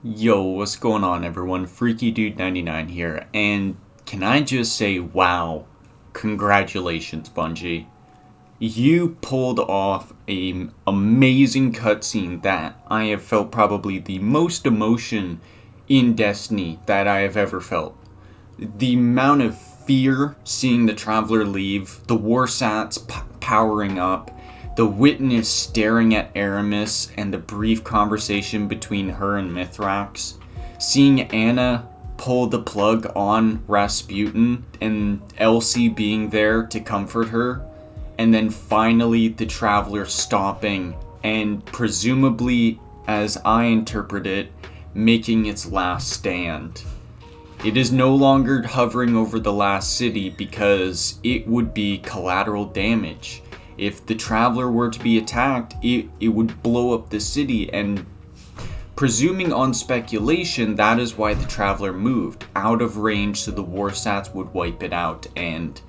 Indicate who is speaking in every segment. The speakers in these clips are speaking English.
Speaker 1: Yo, what's going on everyone? Freaky Dude 99 here, and can I just say wow, congratulations Bungie. You pulled off an amazing cutscene that I have felt probably the most emotion in Destiny that I have ever felt. The amount of fear seeing the Traveler leave, the war sats powering up, the witness staring at Aramis, and the brief conversation between her and Mithrax, seeing Anna pull the plug on Rasputin and Elsie being there to comfort her, and then finally the Traveler stopping and presumably, as I interpret it, making its last stand. It is no longer hovering over the last city because it would be collateral damage. If the Traveler were to be attacked, it would blow up the city, and presuming on speculation, that is why the Traveler moved out of range so the war sats would wipe it out and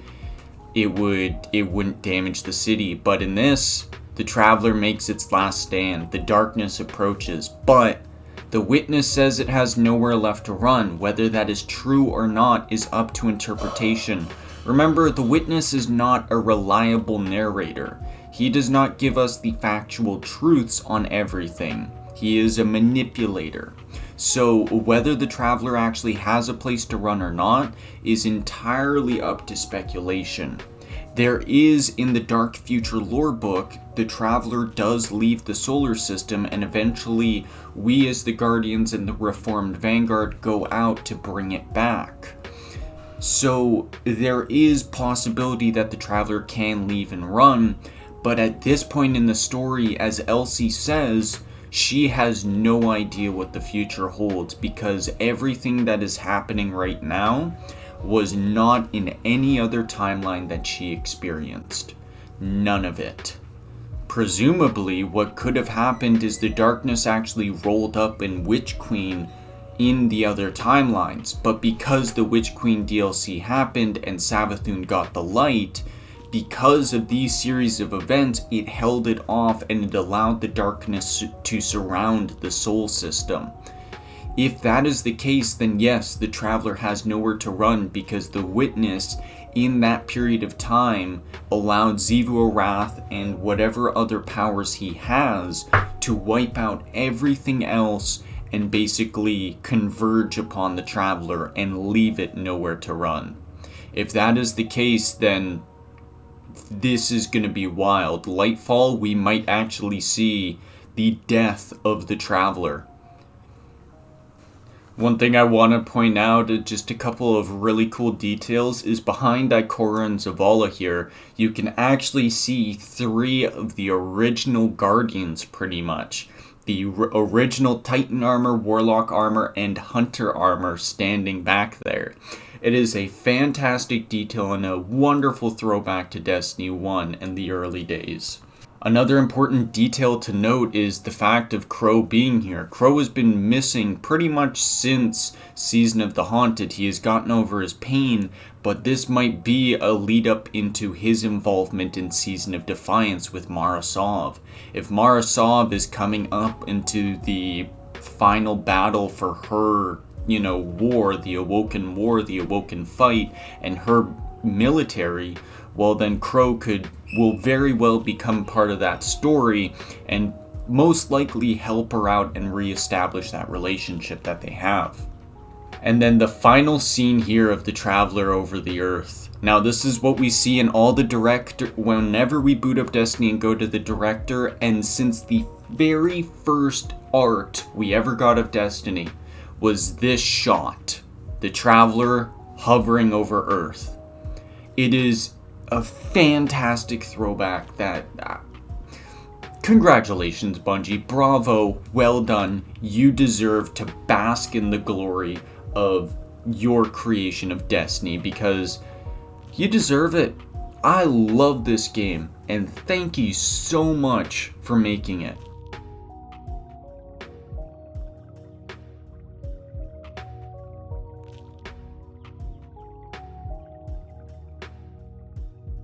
Speaker 1: it wouldn't damage the city. But in this, the Traveler makes its last stand. The darkness approaches, but the witness says it has nowhere left to run. Whether that is true or not is up to interpretation. Remember, the witness is not a reliable narrator. He does not give us the factual truths on everything. He is a manipulator. So whether the Traveler actually has a place to run or not is entirely up to speculation. There is, in the Dark Future lore book, the Traveler does leave the solar system, and eventually we as the Guardians and the Reformed Vanguard go out to bring it back. So there is possibility that the Traveler can leave and run, but at this point in the story, as Elsie says, she has no idea what the future holds because everything that is happening right now was not in any other timeline that she experienced. None of it. Presumably, what could have happened is the darkness actually rolled up in Witch Queen in the other timelines, but because the Witch Queen DLC happened and Savathun got the light, because of these series of events, it held it off and it allowed the darkness to surround the soul system. If that is the case, then yes, the Traveler has nowhere to run because the witness in that period of time allowed Xivu Arath and whatever other powers he has to wipe out everything else and basically converge upon the Traveler and leave it nowhere to run. If that is the case, then this is going to be wild. Lightfall, we might actually see the death of the Traveler. One thing I want to point out, just a couple of really cool details, is behind Ikora and Zavala here, you can actually see 3 of the original Guardians pretty much. The original Titan armor, Warlock armor, and Hunter armor standing back there. It is a fantastic detail and a wonderful throwback to Destiny 1 and the early days. Another important detail to note is the fact of Crow being here. Crow has been missing pretty much since Season of the Haunted. He has gotten over his pain, but this might be a lead up into his involvement in Season of Defiance with Mara Sov. If Mara Sov is coming up into the final battle for her, war, the Awoken fight, and her military, well then Crow will very well become part of that story and most likely help her out and reestablish that relationship that they have. And then the final scene here of the Traveler over the Earth. Now this is what we see in all the director, whenever we boot up Destiny and go to the director, and since the very first art we ever got of Destiny was this shot, the Traveler hovering over Earth. It is a fantastic throwback that... congratulations, Bungie. Bravo. Well done. You deserve to bask in the glory of your creation of Destiny because you deserve it. I love this game, and thank you so much for making it.